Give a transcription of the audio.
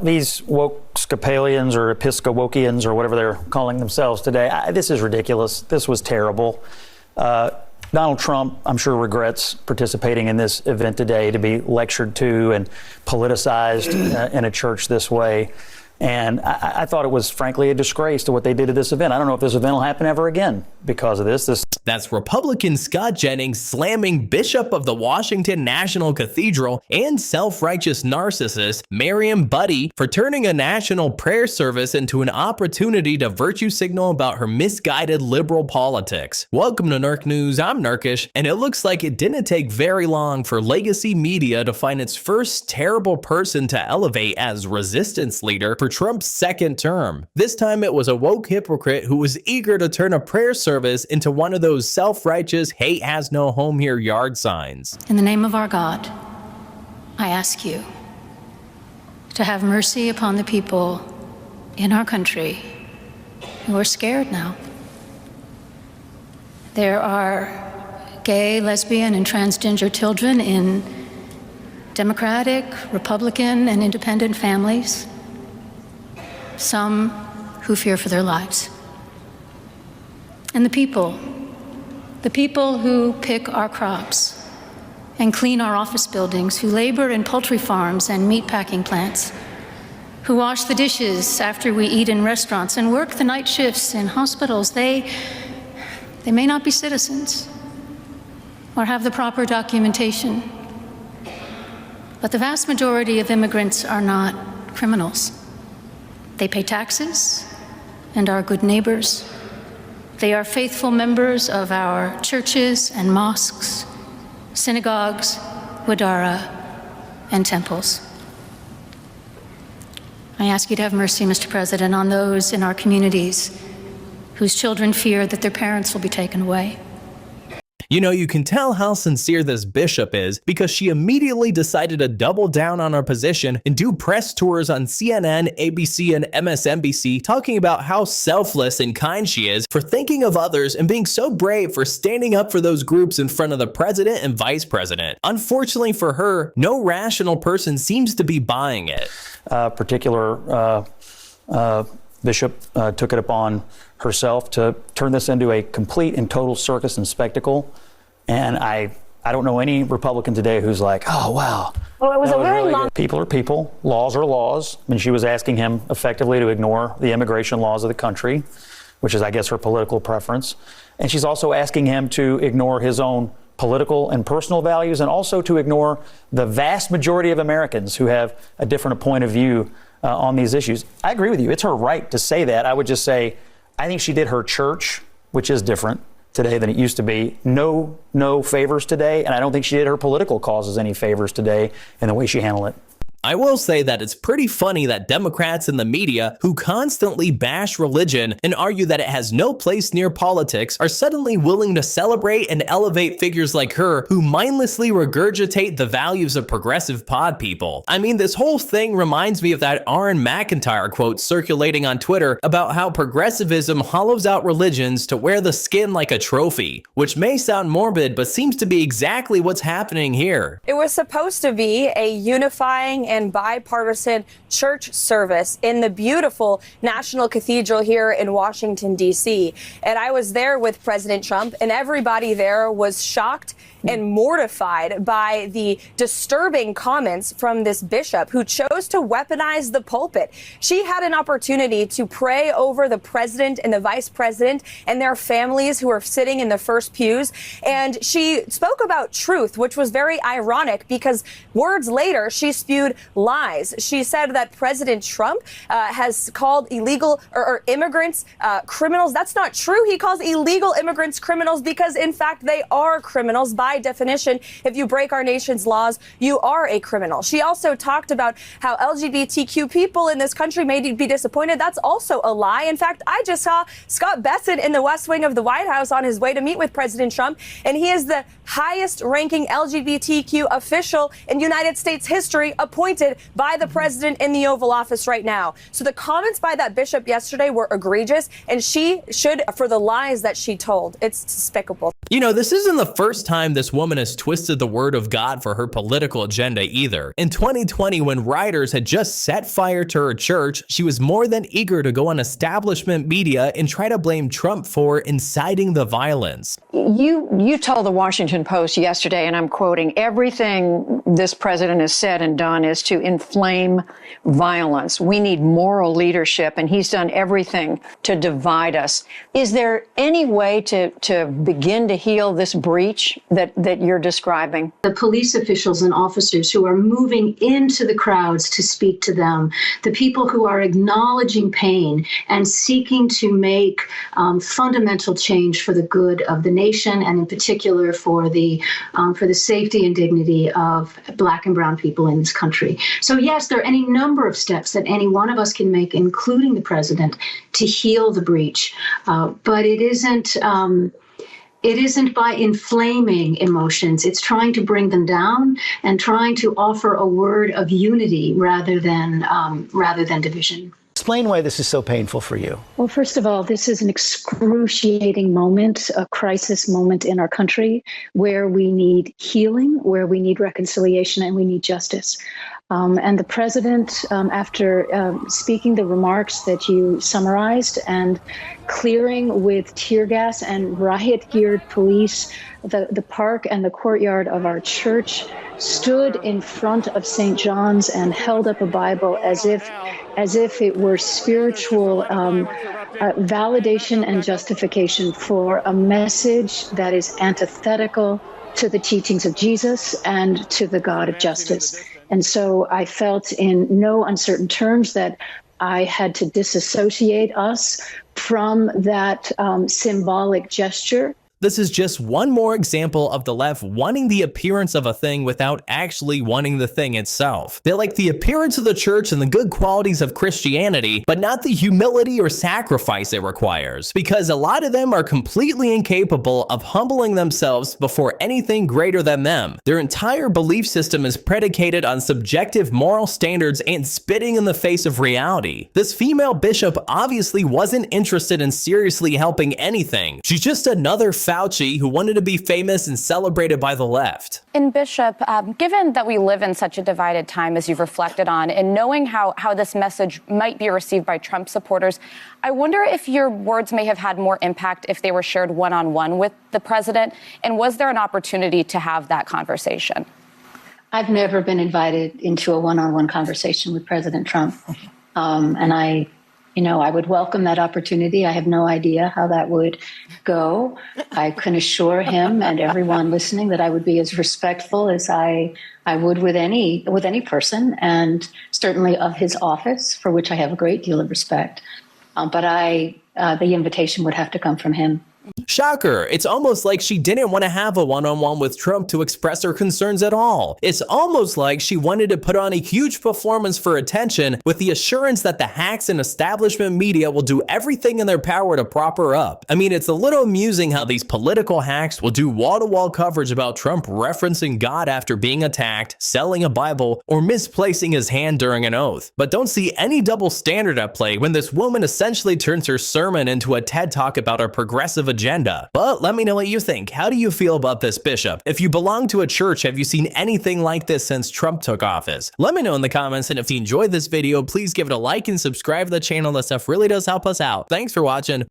These woke-scapalians or Episcowokians or whatever they're calling themselves today, this is ridiculous. This was terrible. Donald Trump, I'm sure, regrets participating in this event today, to be lectured to and politicized in a church this way. And I thought it was, frankly, a disgrace to what they did at this event. I don't know if this event will happen ever again because of this. That's Republican Scott Jennings slamming Bishop of the Washington National Cathedral and self-righteous narcissist Miriam Buddy for turning a national prayer service into an opportunity to virtue signal about her misguided liberal politics. Welcome to Nerk News, I'm Nerkish, and it looks like it didn't take very long for legacy media to find its first terrible person to elevate as resistance leader for Trump's second term. This time it was a woke hypocrite who was eager to turn a prayer service into one of those self-righteous hate has no home here yard signs. In the name of our God, I ask you to have mercy upon the people in our country who are scared now. There are gay, lesbian, and transgender children in Democratic, Republican, and independent families. Some who fear for their lives. And the people who pick our crops and clean our office buildings, who labor in poultry farms and meatpacking plants, who wash the dishes after we eat in restaurants and work the night shifts in hospitals, they may not be citizens or have the proper documentation, but the vast majority of immigrants are not criminals. They pay taxes and are good neighbors. They are faithful members of our churches and mosques, synagogues, wadara, and temples. I ask you to have mercy, Mr. President, on those in our communities whose children fear that their parents will be taken away. You know, you can tell how sincere this bishop is because she immediately decided to double down on her position and do press tours on CNN, ABC, and MSNBC talking about how selfless and kind she is for thinking of others and being so brave for standing up for those groups in front of the president and vice president. Unfortunately for her, no rational person seems to be buying it. Particular bishop took it upon herself to turn this into a complete and total circus and spectacle. And I don't know any Republican today who's like, oh, wow. Well, it was a very really long... good. People are people. Laws are laws. I mean, she was asking him effectively to ignore the immigration laws of the country, which is, I guess, her political preference. And she's also asking him to ignore his own political and personal values, and also to ignore the vast majority of Americans who have a different point of view on these issues. I agree with you. It's her right to say that. I would just say, I think she did her church, which is different today than it used to be, no favors today. And I don't think she did her political causes any favors today in the way she handled it. I will say that it's pretty funny that Democrats in the media who constantly bash religion and argue that it has no place near politics are suddenly willing to celebrate and elevate figures like her who mindlessly regurgitate the values of progressive pod people. I mean, this whole thing reminds me of that Aaron McIntyre quote circulating on Twitter about how progressivism hollows out religions to wear the skin like a trophy, which may sound morbid, but seems to be exactly what's happening here. It was supposed to be a unifying and bipartisan church service in the beautiful National Cathedral here in Washington, D.C. And I was there with President Trump, and everybody there was shocked and mortified by the disturbing comments from this bishop who chose to weaponize the pulpit. She had an opportunity to pray over the president and the vice president and their families who are sitting in the first pews. And she spoke about truth, which was very ironic because words later she spewed lies. She said that President Trump has called illegal or immigrants criminals. That's not true. He calls illegal immigrants criminals because, in fact, they are criminals by definition. If you break our nation's laws, you are a criminal. She also talked about how LGBTQ people in this country may be disappointed. That's also a lie. In fact, I just saw Scott Jennings in the West Wing of the White House on his way to meet with President Trump, and he is the highest ranking LGBTQ official in United States history appointed by the president in the Oval Office right now. So the comments by that bishop yesterday were egregious, and she should, for the lies that she told. It's despicable. You know, this isn't the first time this woman has twisted the word of God for her political agenda either. In 2020, when rioters had just set fire to her church, she was more than eager to go on establishment media and try to blame Trump for inciting the violence. You told the Washington Post yesterday, and I'm quoting, everything this president has said and done is to inflame violence. We need moral leadership, and he's done everything to divide us. Is there any way to begin to heal this breach that you're describing? The police officials and officers who are moving into the crowds to speak to them, the people who are acknowledging pain and seeking to make fundamental change for the good of the nation, and in particular for the safety and dignity of Black and brown people in this country. So yes, there are any number of steps that any one of us can make, including the president, to heal the breach. But it isn't by inflaming emotions. It's trying to bring them down and trying to offer a word of unity rather than division. Explain why this is so painful for you. Well, first of all, this is an excruciating moment, a crisis moment in our country where we need healing, where we need reconciliation, and we need justice. And the president, after speaking the remarks that you summarized and clearing with tear gas and riot-geared police the park and the courtyard of our church, stood in front of St. John's and held up a Bible as if it were spiritual validation and justification for a message that is antithetical to the teachings of Jesus and to the God of justice. And so I felt in no uncertain terms that I had to disassociate us from that symbolic gesture. This is just one more example of the left wanting the appearance of a thing without actually wanting the thing itself. They like the appearance of the church and the good qualities of Christianity, but not the humility or sacrifice it requires, because a lot of them are completely incapable of humbling themselves before anything greater than them. Their entire belief system is predicated on subjective moral standards and spitting in the face of reality. This female bishop obviously wasn't interested in seriously helping anything. She's just another Fauci who wanted to be famous and celebrated by the left. And Bishop, given that we live in such a divided time as you've reflected on, and knowing how this message might be received by Trump supporters, I wonder if your words may have had more impact if they were shared one-on-one with the president, and was there an opportunity to have that conversation? I've never been invited into a one-on-one conversation with President Trump. And I would welcome that opportunity. I have no idea how that would go. I can assure him and everyone listening that I would be as respectful as I would with any person, and certainly of his office, for which I have a great deal of respect. But the invitation would have to come from him. Shocker, it's almost like she didn't want to have a one-on-one with Trump to express her concerns at all. It's almost like she wanted to put on a huge performance for attention with the assurance that the hacks and establishment media will do everything in their power to prop her up. I mean, it's a little amusing how these political hacks will do wall-to-wall coverage about Trump referencing God after being attacked, selling a Bible, or misplacing his hand during an oath, but don't see any double standard at play when this woman essentially turns her sermon into a TED Talk about a progressive agenda. But let me know what you think. How do you feel about this bishop? If you belong to a church, have you seen anything like this since Trump took office? Let me know in the comments, and if you enjoyed this video, please give it a like and subscribe to the channel. That stuff really does help us out. Thanks for watching.